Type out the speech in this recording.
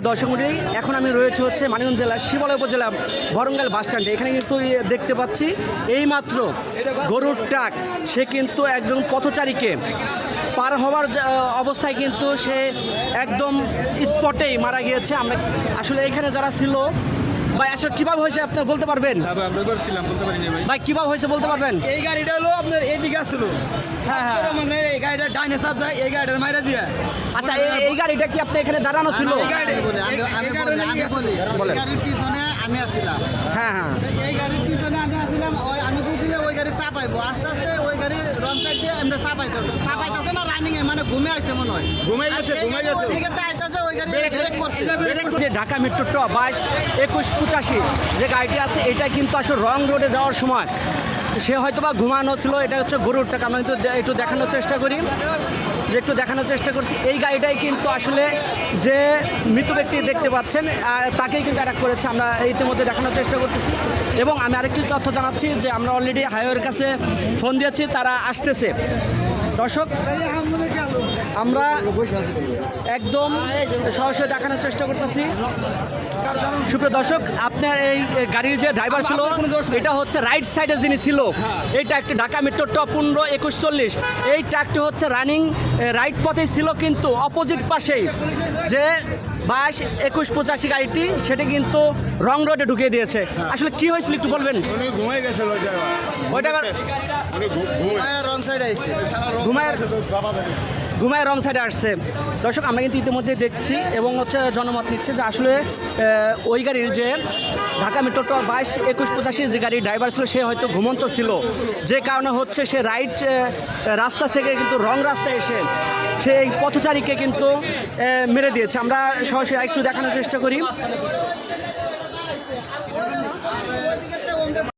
দর্শক মণ্ডলী, এখন আমি রয়েছে হচ্ছে মানিকগঞ্জ জেলার শিবালয় উপজেলা বরঙ্গাল বাস স্ট্যান্ডে। এখানে কিন্তু দেখতে পাচ্ছি এইমাত্র গরুর ট্রাক সে কিন্তু একজন পথচারীকে পার হওয়ার অবস্থায় কিন্তু সে একদম স্পটেই মারা গিয়েছে। আমরা আসলে এখানে যারা ছিল ভাই আসলে কীভাবে হয়েছে আপনি বলতে পারবেন? ভাই কীভাবে হয়েছে বলতে পারবেন? এই গাড়িটা হলো আপনার এদিকে আসছিল। হ্যাঁ, মানে এই গাড়িটা ডাইনে চাপ দেয়, এই গাড়িটার মাইরা দিয়ে। আচ্ছা, এই গাড়িটা কি আপনি এখানে দাঁড়ানো ছিল? গাড়ির পিছনে আমি আসছিলাম। হ্যাঁ, এই গাড়ির পিছনে আমি আসছিলাম। আমি বুঝছি যে ওই গাড়ি চাপাইবো, আস্তে আস্তে ওই গাড়ি রং সাইড দিয়ে এমনি চাপাইতেছে না, রানিং এ মানে ঘুমে আসছে মনে হয়। ওইদিকে আইতাছে, ওই গাড়ি ব্রেক করছে। যে ঢাকা মেট্রো 22-21-85 যে গাড়িটি আছে, এটা কিন্তু আসলে রং রোডে যাওয়ার সময় সে হয়তো বা ঘুমানো ছিল। এটা হচ্ছে গরুর টাকা। আমরা কিন্তু একটু দেখানোর চেষ্টা করি, যে একটু দেখানোর চেষ্টা করছি। এই গাড়িটাই কিন্তু আসলে যে মৃত ব্যক্তি দেখতে পাচ্ছেন তাকেই কিন্তু অ্যাটাক করেছে। আমরা ইতিমধ্যে দেখানোর চেষ্টা করতেছি। এবং আমি আরেকটি তথ্য জানাচ্ছি যে আমরা অলরেডি হাইওয়ের কাছে ফোন দিয়েছি, তারা আসতেছে। দর্শক, আমরা একদম সরাসরি দেখানোর চেষ্টা করতেছি। সুপ্রিয় দর্শক, আপনার এই গাড়ির যে ড্রাইভার ছিল এটা হচ্ছে রাইট সাইডে যিনি ছিল, এইটা একটি ঢাকা মেট্রো 15-21-40 এই ট্রাকটি হচ্ছে রানিং রাইট পথেই ছিল, কিন্তু অপোজিট পাশেই যে 22-21-85 গাড়িটি সেটা কিন্তু রং রোডে ঢুকিয়ে দিয়েছে। আসলে কি হয়েছিল একটু বলবেন? ওইটা রং সাইড আইছে, ঘুমায় রং সাইডে আসছে। দর্শক, আমরা কিন্তু ইতিমধ্যে দেখছি এবং হচ্ছে জনমত নিচ্ছে যে আসলে ওই গাড়ির যে ঢাকা মেট্রো 22-21-85 যে গাড়ির ড্রাইভার ছিল সে হয়তো ঘুমন্ত ছিল, যে কারণে হচ্ছে সে রাইট রাস্তা থেকে কিন্তু রং রাস্তায় এসে সে এই পথচারীকে কিন্তু মেরে দিয়েছে। আমরা সরাসরি একটু দেখানোর চেষ্টা করি।